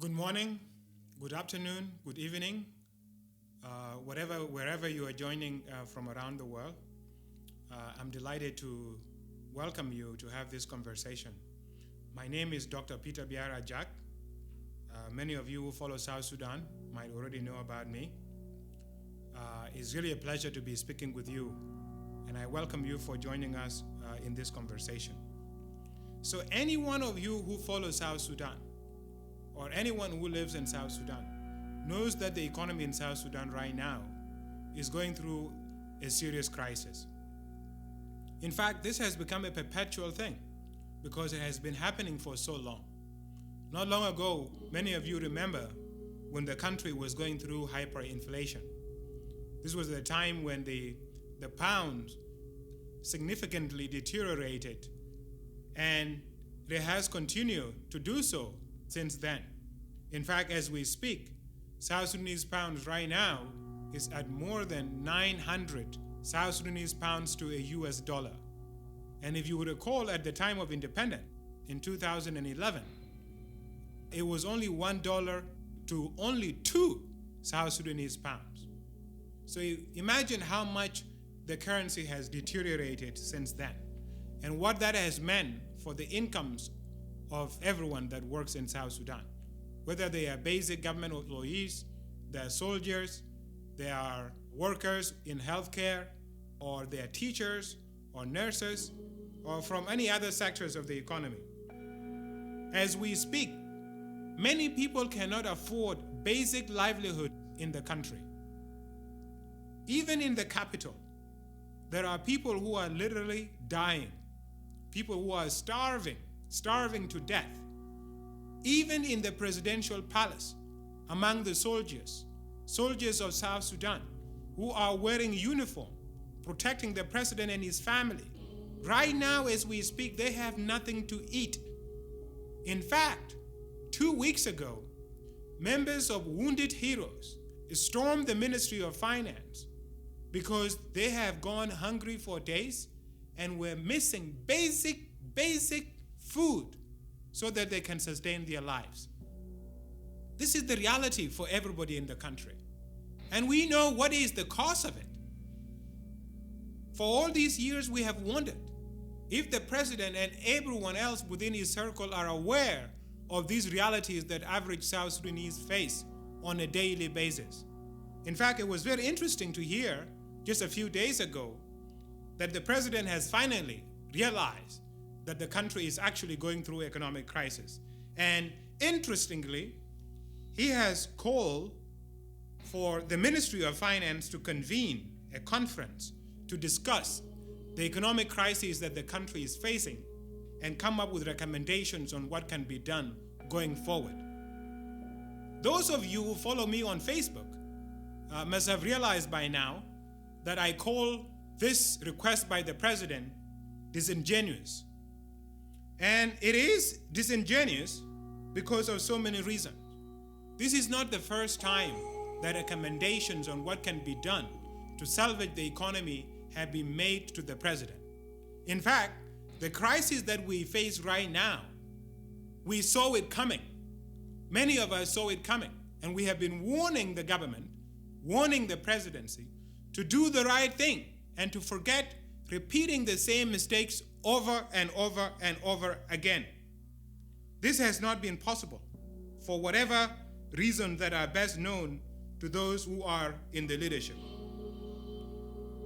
Good morning, good afternoon, good evening, wherever you are joining from around the world. I'm delighted to welcome you to have this conversation. My name is Dr. Biar Ajak. Many of you who follow South Sudan might already know about me. It's really a pleasure to be speaking with you, and I welcome you for joining us in this conversation. So any one of you who follows South Sudan, or anyone who lives in South Sudan, knows that the economy in South Sudan right now is going through a serious crisis. In fact, this has become a perpetual thing because it has been happening for so long. Not long ago, many of you remember when the country was going through hyperinflation. This was the time when the pound significantly deteriorated, and it has continued to do so since then. In fact, as we speak, South Sudanese pounds right now is at more than 900 South Sudanese pounds to a US dollar. And if you would recall, at the time of independence in 2011, it was only $1 to only 2 South Sudanese pounds. So imagine how much the currency has deteriorated since then, and what that has meant for the incomes of everyone that works in South Sudan. Whether they are basic government employees, they are soldiers, they are workers in healthcare, or they are teachers or nurses, or from any other sectors of the economy. As we speak, many people cannot afford basic livelihood in the country. Even in the capital, there are people who are literally dying, people who are starving to death. Even in the presidential palace, among the soldiers of South Sudan, who are wearing uniform, protecting the president and his family, right now as we speak, they have nothing to eat. In fact, 2 weeks ago, members of Wounded Heroes stormed the Ministry of Finance because they have gone hungry for days and were missing basic food so that they can sustain their lives. This is the reality for everybody in the country. And we know what is the cause of it. For all these years, we have wondered if the president and everyone else within his circle are aware of these realities that average South Sudanese face on a daily basis. In fact, it was very interesting to hear just a few days ago that the president has finally realized that the country is actually going through economic crisis. And interestingly, he has called for the Ministry of Finance to convene a conference to discuss the economic crisis that the country is facing and come up with recommendations on what can be done going forward. Those of you who follow me on Facebook must have realized by now that I call this request by the president disingenuous. And it is disingenuous because of so many reasons. This is not the first time that recommendations on what can be done to salvage the economy have been made to the president. In fact, the crisis that we face right now, we saw it coming. Many of us saw it coming, and we have been warning the government, warning the presidency to do the right thing and to forget repeating the same mistakes over and over and over again. This has not been possible for whatever reasons that are best known to those who are in the leadership.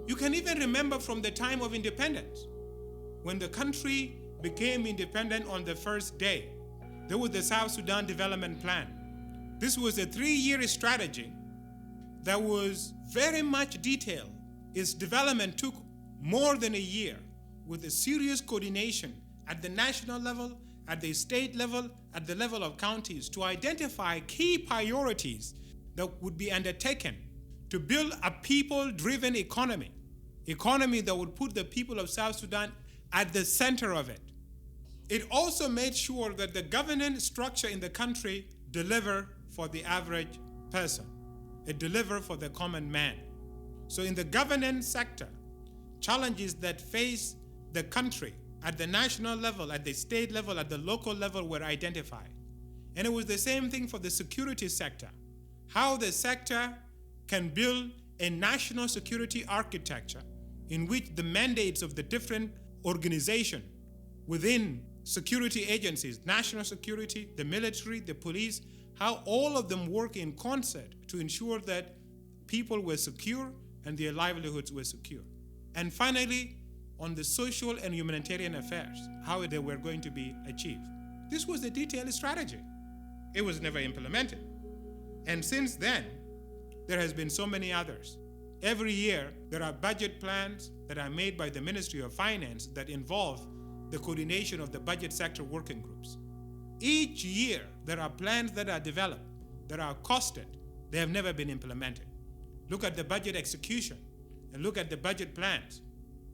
You can even remember from the time of independence, when the country became independent on the first day, there was the South Sudan Development Plan. This was a 3-year strategy that was very much detailed. Its development took more than a year, with a serious coordination at the national level, at the state level, at the level of counties, to identify key priorities that would be undertaken to build a people-driven economy that would put the people of South Sudan at the center of it. It also made sure that the governance structure in the country deliver for the average person. It deliver for the common man. So in the governance sector, challenges that face the country at the national level, at the state level, at the local level were identified. And it was the same thing for the security sector. How the sector can build a national security architecture in which the mandates of the different organizations within security agencies, national security, the military, the police, how all of them work in concert to ensure that people were secure and their livelihoods were secure. And finally, on the social and humanitarian affairs, how they were going to be achieved. This was the detailed strategy. It was never implemented. And since then, there has been so many others. Every year, there are budget plans that are made by the Ministry of Finance that involve the coordination of the budget sector working groups. Each year, there are plans that are developed, that are costed. They have never been implemented. Look at the budget execution and look at the budget plans.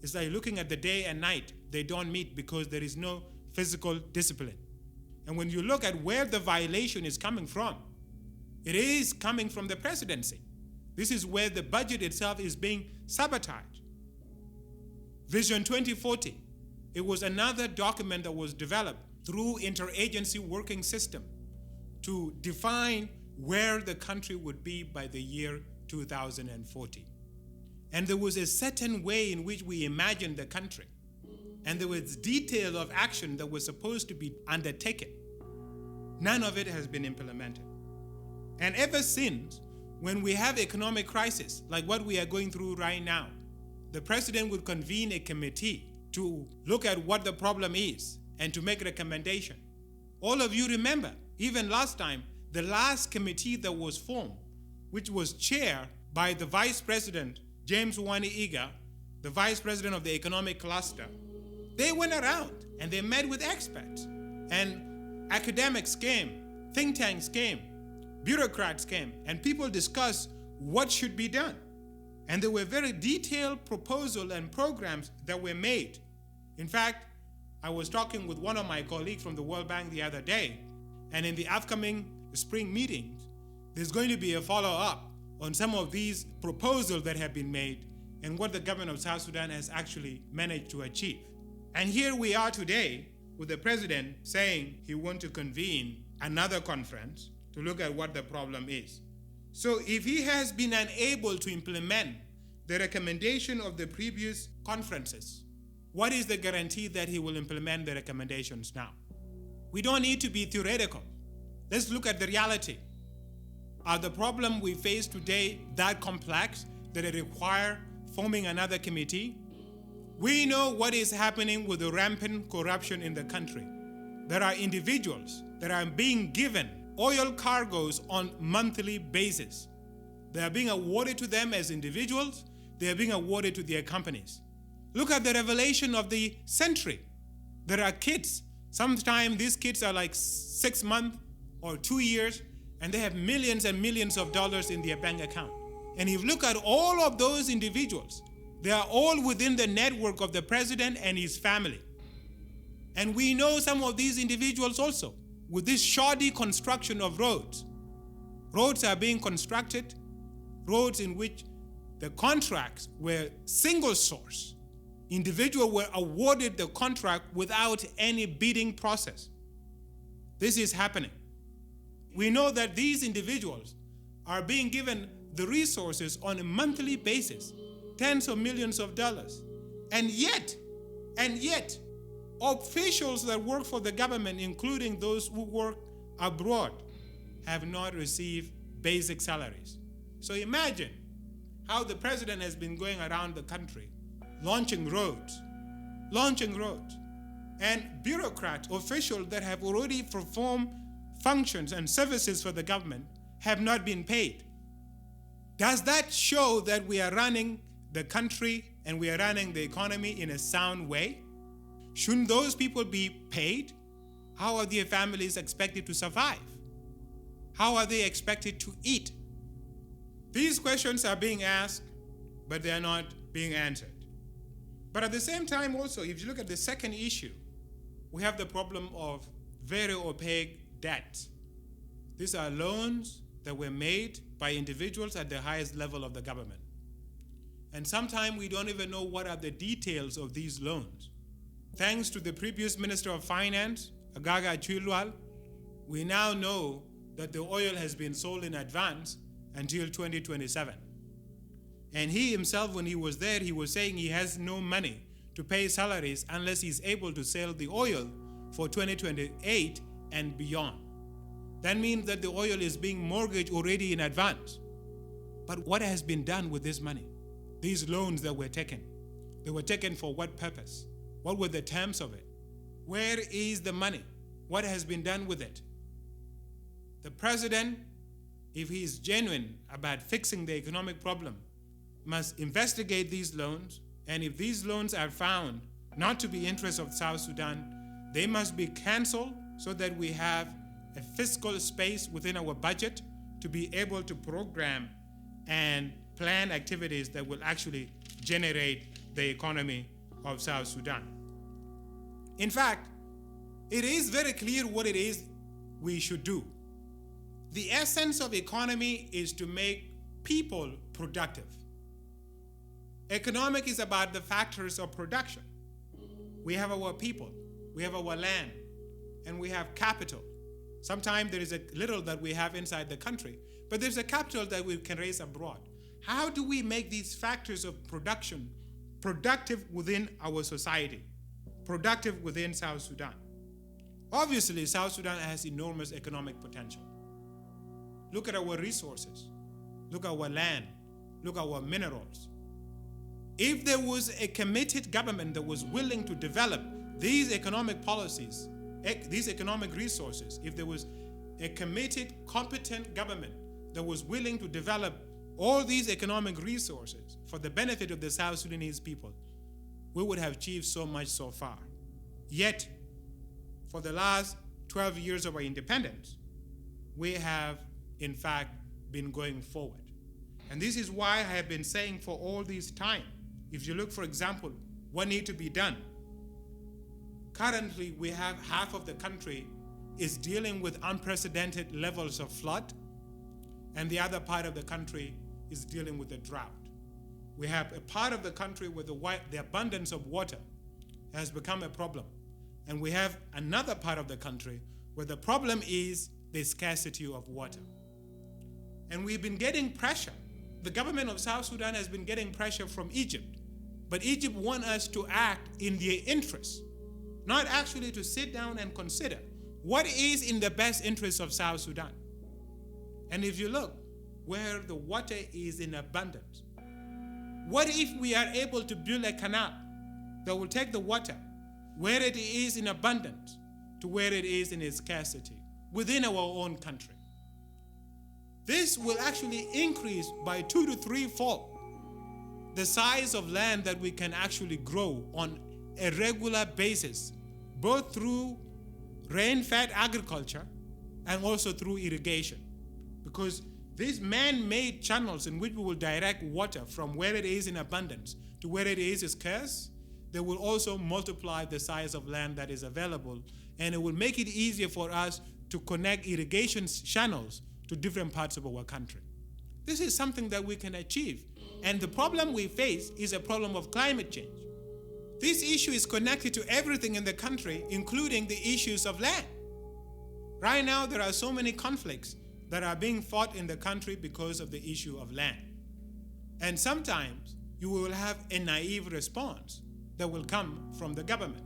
It's like looking at the day and night. They don't meet because there is no physical discipline. And when you look at where the violation is coming from, it is coming from the presidency. This is where the budget itself is being sabotaged. Vision 2040, it was another document that was developed through interagency working system to define where the country would be by the year 2040. And there was a certain way in which we imagined the country. And there was detail of action that was supposed to be undertaken. None of it has been implemented. And ever since, when we have economic crisis, like what we are going through right now, the president would convene a committee to look at what the problem is and to make a recommendation. All of you remember, even last time, the last committee that was formed, which was chaired by the Vice President, James Wani-Iga, the Vice President of the Economic Cluster, they went around and they met with experts. And academics came, think tanks came, bureaucrats came, and people discussed what should be done. And there were very detailed proposals and programs that were made. In fact, I was talking with one of my colleagues from the World Bank the other day, and in the upcoming spring meetings, there's going to be a follow-up on some of these proposals that have been made and what the government of South Sudan has actually managed to achieve. And here we are today with the president saying he wants to convene another conference to look at what the problem is. So if he has been unable to implement the recommendation of the previous conferences, what is the guarantee that he will implement the recommendations now? We don't need to be theoretical. Let's look at the reality. Are the problems we face today that complex that it requires forming another committee? We know what is happening with the rampant corruption in the country. There are individuals that are being given oil cargoes on monthly basis. They are being awarded to them as individuals. They are being awarded to their companies. Look at the revelation of the century. There are kids. Sometimes these kids are like 6 months or 2 years, and they have millions and millions of dollars in their bank account. And if you look at all of those individuals, they are all within the network of the president and his family. And we know some of these individuals also with this shoddy construction of roads. Roads are being constructed, roads in which the contracts were single source. Individuals were awarded the contract without any bidding process. This is happening. We know that these individuals are being given the resources on a monthly basis, tens of millions of dollars. And yet, officials that work for the government, including those who work abroad, have not received basic salaries. So imagine how the president has been going around the country launching roads, and bureaucrats, officials that have already performed functions and services for the government have not been paid. Does that show that we are running the country and we are running the economy in a sound way? Shouldn't those people be paid? How are their families expected to survive? How are they expected to eat? These questions are being asked, but they are not being answered. But at the same time also, if you look at the second issue, we have the problem of very opaque debt. These are loans that were made by individuals at the highest level of the government. And sometimes we don't even know what are the details of these loans. Thanks to the previous Minister of Finance, Agaga Achilwal, we now know that the oil has been sold in advance until 2027. And he himself, when he was there, he was saying he has no money to pay salaries unless he's able to sell the oil for 2028 and beyond. That means that the oil is being mortgaged already in advance. But what has been done with this money? These loans that were taken, they were taken for what purpose? What were the terms of it? Where is the money? What has been done with it? The president, if he is genuine about fixing the economic problem, must investigate these loans, and if these loans are found not to be interests of South Sudan, they must be canceled so that we have a fiscal space within our budget to be able to program and plan activities that will actually generate the economy of South Sudan. In fact, it is very clear what it is we should do. The essence of economy is to make people productive. Economic is about the factors of production. We have our people, we have our land, and we have capital. Sometimes there is a little that we have inside the country, but there's a capital that we can raise abroad. How do we make these factors of production productive within our society, productive within South Sudan? Obviously, South Sudan has enormous economic potential. Look at our resources. Look at our land. Look at our minerals. If there was a committed government that was willing to develop these economic policies, these economic resources, if there was a committed, competent government that was willing to develop all these economic resources for the benefit of the South Sudanese people, we would have achieved so much so far. Yet, for the last 12 years of our independence, we have, in fact, been going forward. And this is why I have been saying for all this time, if you look, for example, what needs to be done. Currently, we have half of the country is dealing with unprecedented levels of flood, and the other part of the country is dealing with a drought. We have a part of the country where the abundance of water has become a problem, and we have another part of the country where the problem is the scarcity of water. And we've been getting pressure. The government of South Sudan has been getting pressure from Egypt, but Egypt wants us to act in their interest, not actually to sit down and consider what is in the best interest of South Sudan. And if you look where the water is in abundance, what if we are able to build a canal that will take the water where it is in abundance to where it is in its scarcity within our own country? This will actually increase by 2 to 3-fold the size of land that we can actually grow on a regular basis, both through rain-fed agriculture and also through irrigation. Because these man-made channels in which we will direct water from where it is in abundance to where it is scarce, they will also multiply the size of land that is available, and it will make it easier for us to connect irrigation channels to different parts of our country. This is something that we can achieve. And the problem we face is a problem of climate change. This issue is connected to everything in the country, including the issues of land. Right now, there are so many conflicts that are being fought in the country because of the issue of land. And sometimes you will have a naive response that will come from the government.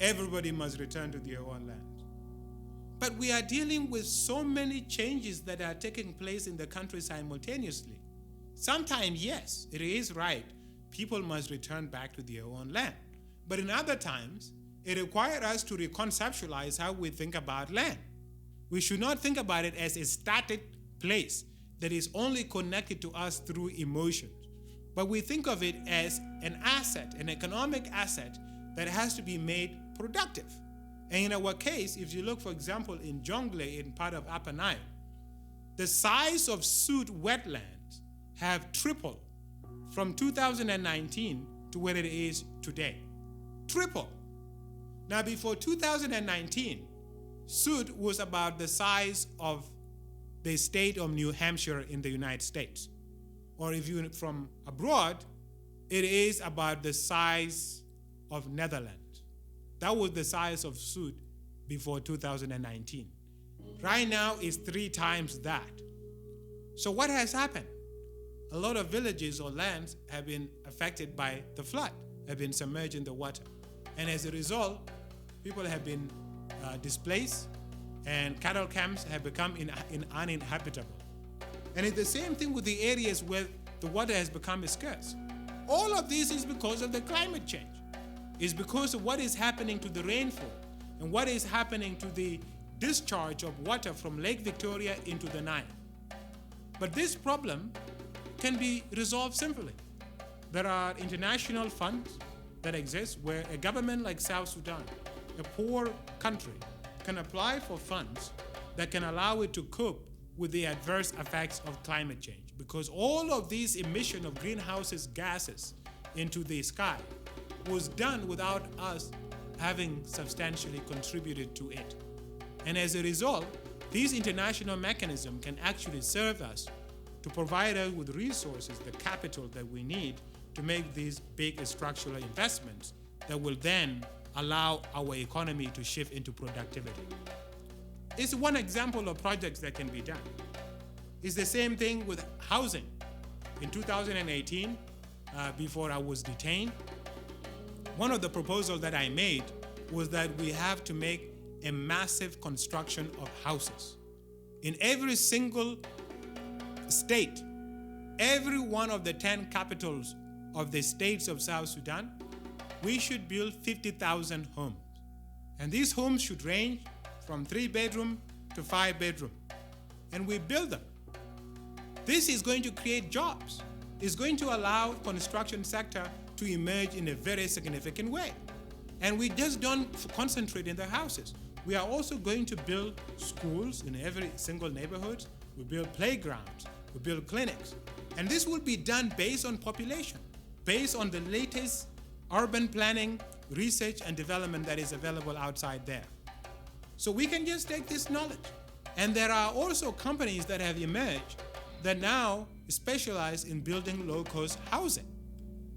Everybody must return to their own land. But we are dealing with so many changes that are taking place in the country simultaneously. Sometimes, yes, it is right. People must return back to their own land. But in other times, it requires us to reconceptualize how we think about land. We should not think about it as a static place that is only connected to us through emotions. But we think of it as an asset, an economic asset that has to be made productive. And in our case, if you look, for example, in Jonglei, in part of Upper Nile, the size of Sud wetlands have tripled from 2019 to where it is today. Triple. Now, before 2019, Sud was about the size of the state of New Hampshire in the United States. Or if you're from abroad, it is about the size of Netherlands. That was the size of Sud before 2019. Right now, it's 3 times that. So what has happened? A lot of villages or lands have been affected by the flood, have been submerged in the water. And as a result, people have been displaced, and cattle camps have become uninhabitable. And it's the same thing with the areas where the water has become scarce. All of this is because of the climate change. It's because of what is happening to the rainfall and what is happening to the discharge of water from Lake Victoria into the Nile. But this problem can be resolved simply. There are international funds that exist where a government like South Sudan, a poor country, can apply for funds that can allow it to cope with the adverse effects of climate change, because all of these emission of greenhouse gases into the sky was done without us having substantially contributed to it. And as a result, these international mechanisms can actually serve us to provide us with resources, the capital that we need to make these big structural investments that will then allow our economy to shift into productivity. It's one example of projects that can be done. It's the same thing with housing. In 2018, before I was detained, one of the proposals that I made was that we have to make a massive construction of houses. In every single state, every one of the 10 capitals of the states of South Sudan, we should build 50,000 homes. And these homes should range from 3-bedroom to 5-bedroom. And we build them. This is going to create jobs. It's going to allow construction sector to emerge in a very significant way. And we just don't concentrate in the houses. We are also going to build schools in every single neighborhood. We build playgrounds. We build clinics. And this will be done based on population, based on the latest urban planning, research, and development that is available outside there. So we can just take this knowledge. And there are also companies that have emerged that now specialize in building low-cost housing.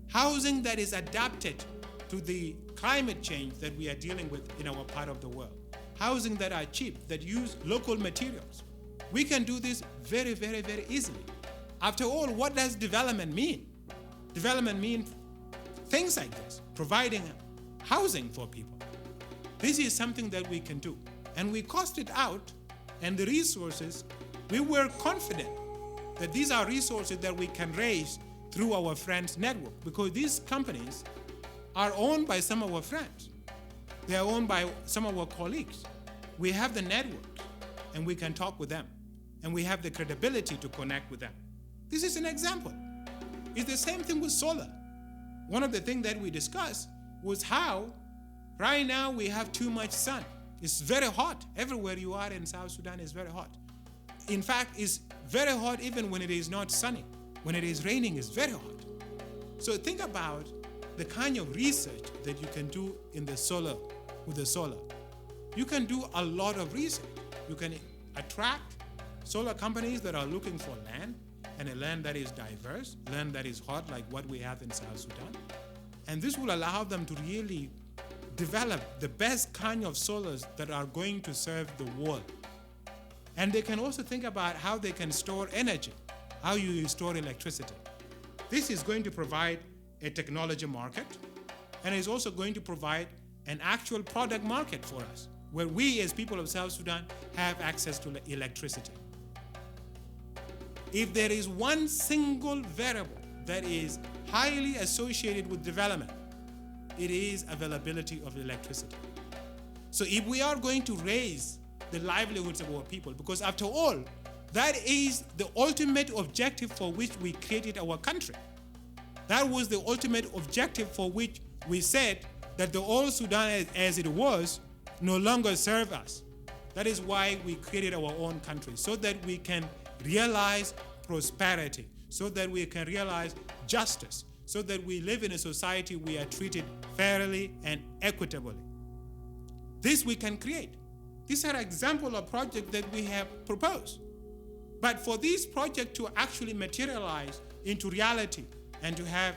Housing that is adapted to the climate change that we are dealing with in our part of the world. Housing that are cheap, that use local materials. We can do this very, very, very easily. After all, what does development mean? Development means things like this, providing housing for people. This is something that we can do. And we cost it out, and the resources, we were confident that these are resources that we can raise through our friends' network, because these companies are owned by some of our friends. They are owned by some of our colleagues. We have the network, and we can talk with them, and we have the credibility to connect with them. This is an example. It's the same thing with solar. One of the things that we discussed was how right now we have too much sun. It's very hot. Everywhere you are in South Sudan is very hot. In fact, it's very hot even when it is not sunny. When it is raining, it's very hot. So think about the kind of research that you can do in the solar, with the solar. You can do a lot of research. You can attract solar companies that are looking for land, and a land that is diverse, land that is hot like what we have in South Sudan. And this will allow them to really develop the best kind of solars that are going to serve the world. And they can also think about how they can store energy, how you store electricity. This is going to provide a technology market, and is also going to provide an actual product market for us, where we as people of South Sudan have access to electricity. If there is one single variable that is highly associated with development, it is availability of electricity. So if we are going to raise the livelihoods of our people, because after all, that is the ultimate objective for which we created our country. That was the ultimate objective for which we said that the old Sudan as it was no longer serve us. That is why we created our own country, so that we can realize prosperity, so that we can realize justice, so that we live in a society we are treated fairly and equitably. This we can create. These are examples of projects that we have proposed. But for this project to actually materialize into reality and to have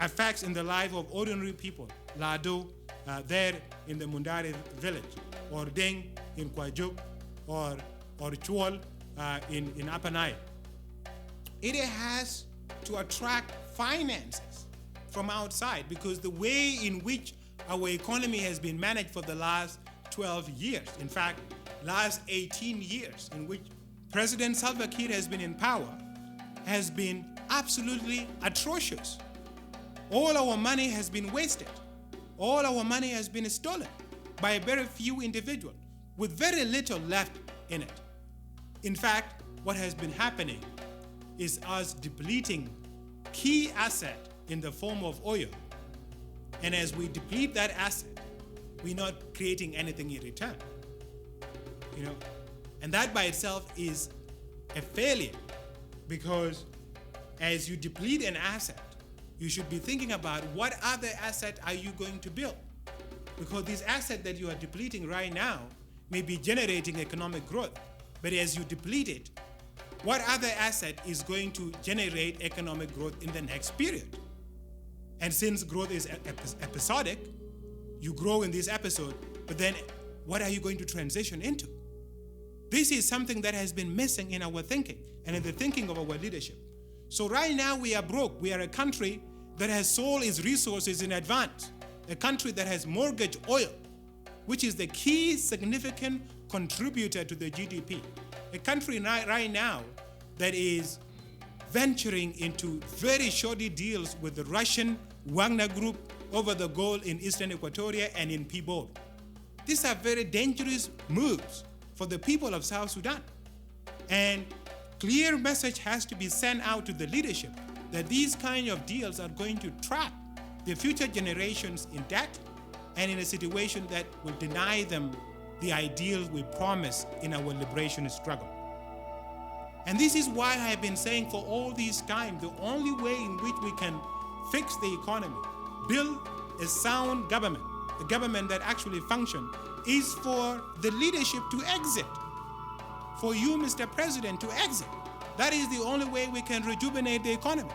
effects in the life of ordinary people, Lado, there in the Mundari village, or Deng in Kwajuk, or Chuol in Upper Nile. It has to attract finances from outside, because the way in which our economy has been managed for the last 12 years, in fact, last 18 years, in which President Salva Kiir has been in power, has been absolutely atrocious. All our money has been wasted. All our money has been stolen by very few individuals, with very little left in it. In fact, what has been happening is us depleting key asset in the form of oil. And as we deplete that asset, we're not creating anything in return. And that by itself is a failure, because as you deplete an asset, you should be thinking about what other asset are you going to build, because this asset that you are depleting right now may be generating economic growth, but as you deplete it, what other asset is going to generate economic growth in the next period? And since growth is episodic, you grow in this episode, but then what are you going to transition into? This is something that has been missing in our thinking and in the thinking of our leadership. So right now we are broke. We are a country that has sold its resources in advance, a country that has mortgaged oil, which is the key significant contributor to the GDP. A country right now that is venturing into very shoddy deals with the Russian Wagner Group over the gold in Eastern Equatoria and in Pibor. These are very dangerous moves for the people of South Sudan. And clear message has to be sent out to the leadership that these kind of deals are going to trap the future generations in debt and in a situation that will deny them the ideals we promised in our liberation struggle. And this is why I have been saying for all this time, the only way in which we can fix the economy, build a sound government, a government that actually functions, is for the leadership to exit. For you, Mr. President, to exit. That is the only way we can rejuvenate the economy.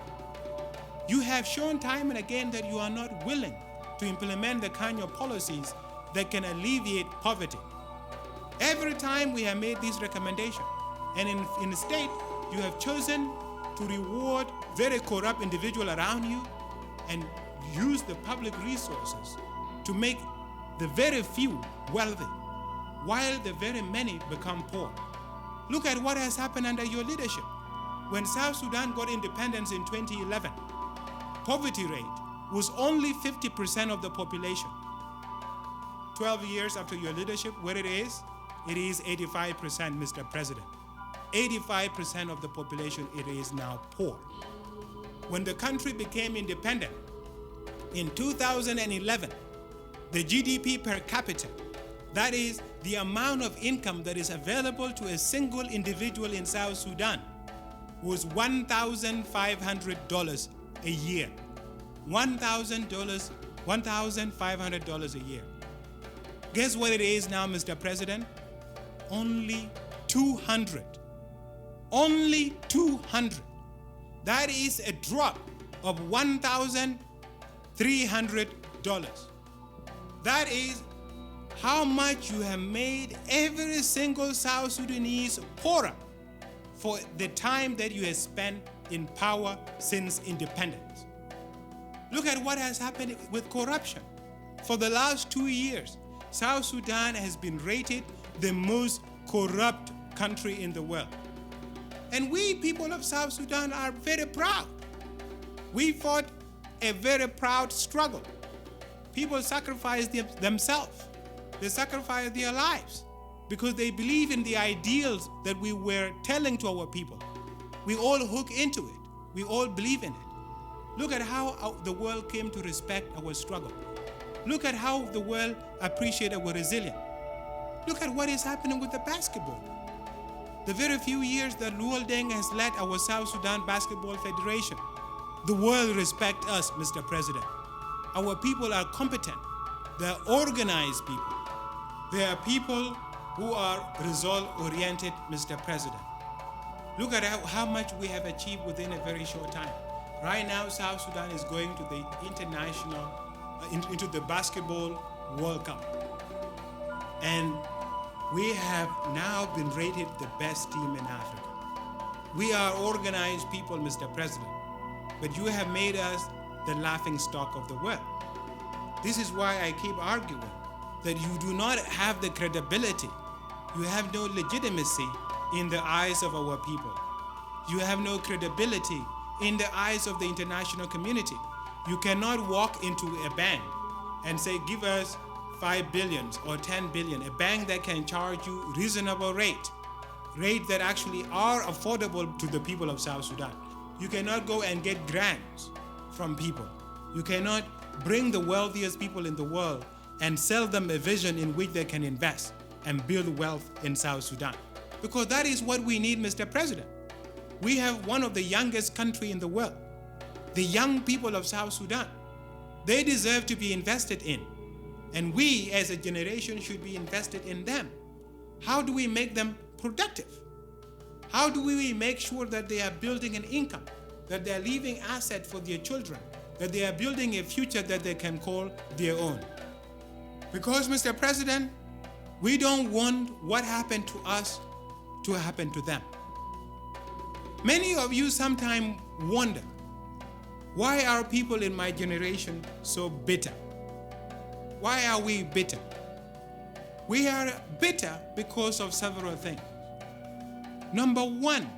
You have shown time and again that you are not willing to implement the kind of policies that can alleviate poverty. Every time we have made this recommendation, and in the state, you have chosen to reward very corrupt individuals around you and use the public resources to make the very few wealthy, while the very many become poor. Look at what has happened under your leadership. When South Sudan got independence in 2011, poverty rate was only 50% of the population. 12 years after your leadership, where it is 85%, Mr. President. 85% of the population, it is now poor. When the country became independent in 2011, the GDP per capita, that is the amount of income that is available to a single individual in South Sudan, was $1,500 a year. $1,000, $1,500 a year. Guess what it is now, Mr. President? Only 200. Only 200. That is a drop of $1,300. That is how much you have made every single South Sudanese poorer for the time that you have spent in power since independence. Look at what has happened with corruption. For the last 2 years, South Sudan has been rated the most corrupt country in the world. And we people of South Sudan are very proud. We fought a very proud struggle. People sacrificed themselves. They sacrificed their lives because they believe in the ideals that we were telling to our people. We all hook into it. We all believe in it. Look at how the world came to respect our struggle. Look at how the world appreciated our resilience. Look at what is happening with the basketball. The very few years that Luol Deng has led our South Sudan Basketball Federation, the world respects us, Mr. President. Our people are competent. They are organized people. They are people who are result-oriented, Mr. President. Look at how much we have achieved within a very short time. Right now, South Sudan is going to the into the Basketball World Cup. And we have now been rated the best team in Africa. We are organized people, Mr. President, but you have made us the laughing stock of the world. This is why I keep arguing that you do not have the credibility. You have no legitimacy in the eyes of our people. You have no credibility in the eyes of the international community. You cannot walk into a bank and say, give us 5 billion or 10 billion, a bank that can charge you reasonable rate that actually are affordable to the people of South Sudan. You cannot go and get grants from people. You cannot bring the wealthiest people in the world and sell them a vision in which they can invest and build wealth in South Sudan. Because that is what we need, Mr. President. We have one of the youngest countries in the world. The young people of South Sudan, they deserve to be invested in. And we as a generation should be invested in them. How do we make them productive? How do we make sure that they are building an income, that they are leaving assets for their children, that they are building a future that they can call their own? Because, Mr. President, we don't want what happened to us to happen to them. Many of you sometimes wonder, why are people in my generation so bitter? Why are we bitter? We are bitter because of several things. Number one,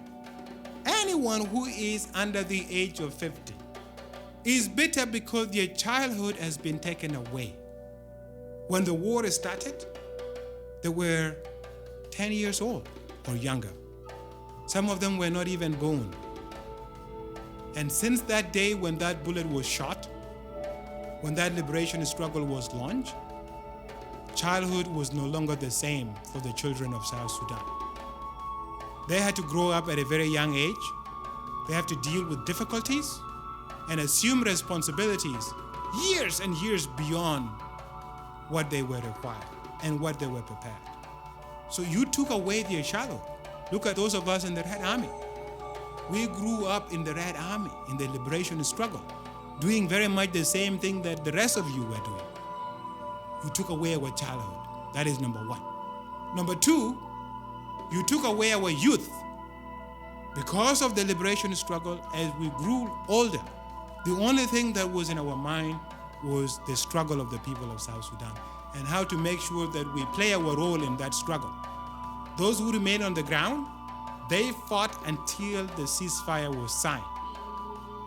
anyone who is under the age of 50 is bitter because their childhood has been taken away. When the war started, they were 10 years old or younger. Some of them were not even born. And since that day when that bullet was shot, when that liberation struggle was launched, childhood was no longer the same for the children of South Sudan. They had to grow up at a very young age. They have to deal with difficulties and assume responsibilities years and years beyond what they were required and what they were prepared. So you took away their childhood. Look at those of us in the Red Army. We grew up in the Red Army, in the liberation struggle, doing very much the same thing that the rest of you were doing. You took away our childhood. That is number one. Number two, you took away our youth. Because of the liberation struggle, as we grew older, the only thing that was in our mind was the struggle of the people of South Sudan and how to make sure that we play our role in that struggle. Those who remained on the ground, they fought until the ceasefire was signed.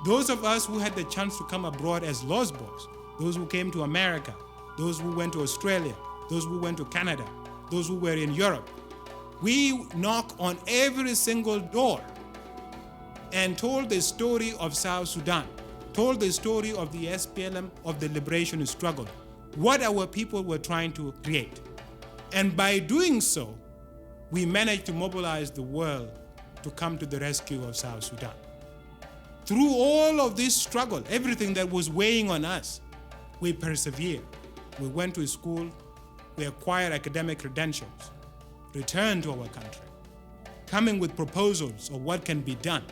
Those of us who had the chance to come abroad as lost boys, those who came to America, those who went to Australia, those who went to Canada, those who were in Europe, we knocked on every single door and told the story of South Sudan, told the story of the SPLM, of the liberation struggle, what our people were trying to create. And by doing so, we managed to mobilize the world to come to the rescue of South Sudan. Through all of this struggle, everything that was weighing on us, we persevered. We went to school, we acquired academic credentials, returned to our country, coming with proposals of what can be done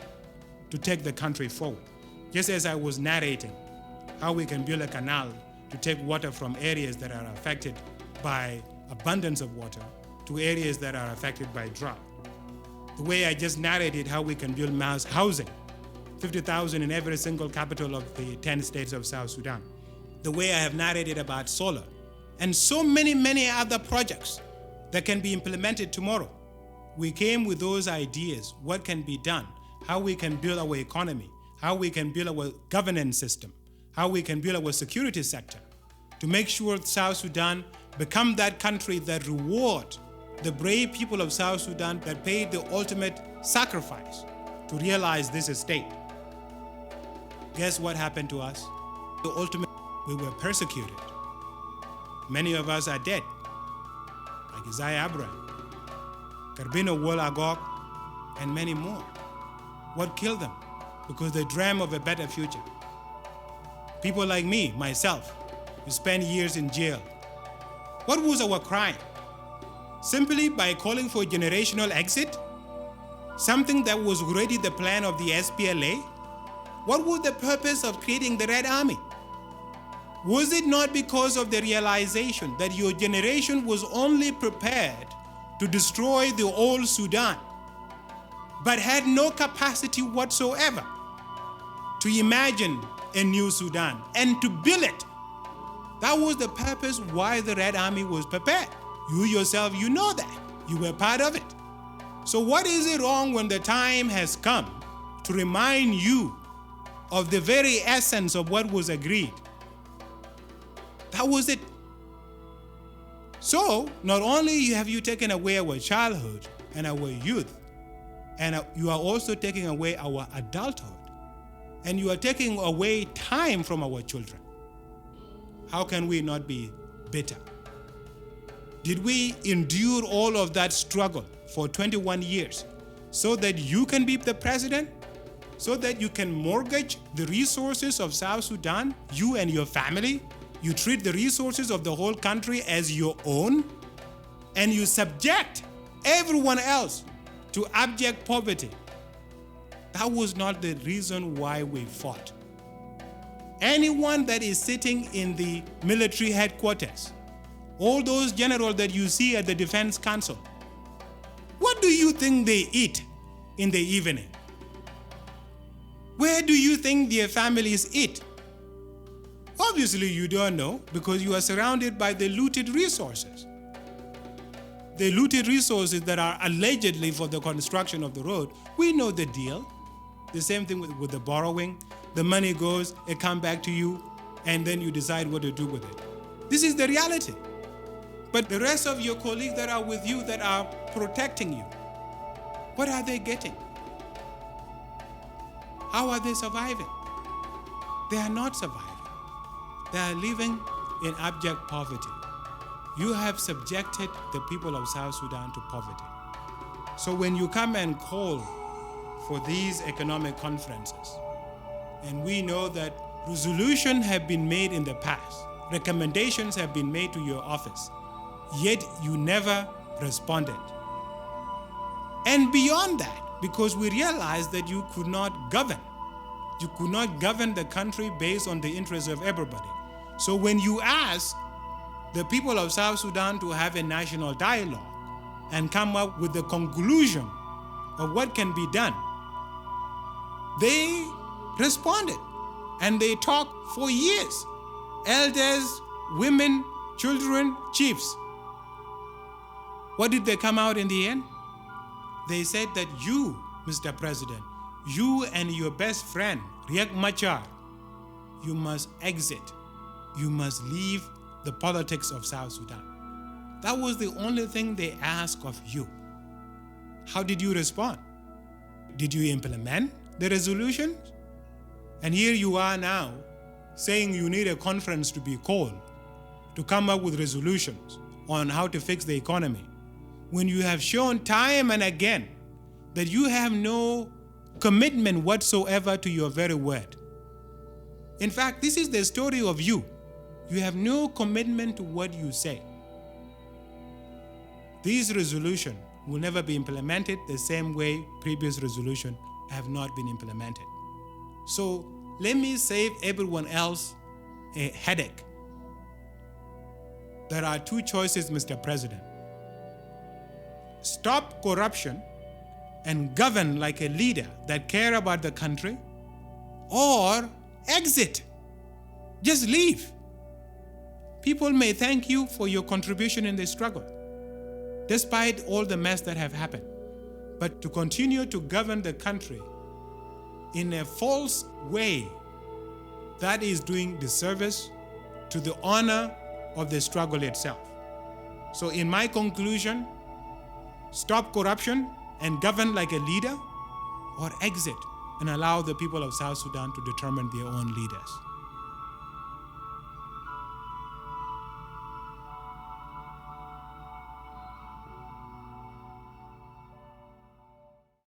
to take the country forward. Just as I was narrating how we can build a canal to take water from areas that are affected by abundance of water to areas that are affected by drought. The way I just narrated how we can build mass housing, 50,000 in every single capital of the 10 states of South Sudan. The way I have narrated about solar, and so many other projects that can be implemented tomorrow. We came with those ideas, what can be done, how we can build our economy, how we can build our governance system, how we can build our security sector to make sure South Sudan become that country that reward the brave people of South Sudan that paid the ultimate sacrifice to realize this state. Guess what happened to us? We were persecuted. Many of us are dead, like Isaiah Abraham, Carbino Wolagok, and many more. What killed them? Because they dreamt of a better future. People like me, myself, who spent years in jail. What was our crime? Simply by calling for generational exit? Something that was already the plan of the SPLA? What was the purpose of creating the Red Army? Was it not because of the realization that your generation was only prepared to destroy the old Sudan, but had no capacity whatsoever to imagine a new Sudan and to build it? That was the purpose why the Red Army was prepared. You yourself, you know that. You were part of it. So what is it wrong when the time has come to remind you of the very essence of what was agreed? That was it. So not only have you taken away our childhood and our youth, and you are also taking away our adulthood, and you are taking away time from our children. How can we not be bitter? Did we endure all of that struggle for 21 years so that you can be the president? So that you can mortgage the resources of South Sudan, you and your family? You treat the resources of the whole country as your own? And you subject everyone else to abject poverty? That was not the reason why we fought. Anyone that is sitting in the military headquarters, all those generals that you see at the Defense Council, what do you think they eat in the evening? Where do you think their families eat? Obviously, you don't know because you are surrounded by the looted resources. The looted resources that are allegedly for the construction of the road, we know the deal. The same thing with the borrowing. The money goes, it comes back to you, and then you decide what to do with it. This is the reality. But the rest of your colleagues that are with you, that are protecting you, what are they getting? How are they surviving? They are not surviving. They are living in abject poverty. You have subjected the people of South Sudan to poverty. So when you come and call for these economic conferences, and we know that resolutions have been made in the past, recommendations have been made to your office, yet you never responded. And beyond that, because we realized that you could not govern. You could not govern the country based on the interests of everybody. So when you ask the people of South Sudan to have a national dialogue and come up with the conclusion of what can be done, they responded and they talked for years. Elders, women, children, chiefs. What did they come out in the end? They said that you, Mr. President, you and your best friend, Riek Machar, you must exit. You must leave the politics of South Sudan. That was the only thing they asked of you. How did you respond? Did you implement the resolution? And here you are now saying you need a conference to be called to come up with resolutions on how to fix the economy, when you have shown time and again that you have no commitment whatsoever to your very word. In fact, this is the story of you. You have no commitment to what you say. These resolutions will never be implemented the same way previous resolutions have not been implemented. So let me save everyone else a headache. There are two choices, Mr. President. Stop corruption and govern like a leader that cares about the country, or exit. Just leave. People may thank you for your contribution in the struggle, despite all the mess that have happened. But to continue to govern the country in a false way, that is doing disservice to the honor of the struggle itself. So in my conclusion, stop corruption and govern like a leader, or exit and allow the people of South Sudan to determine their own leaders.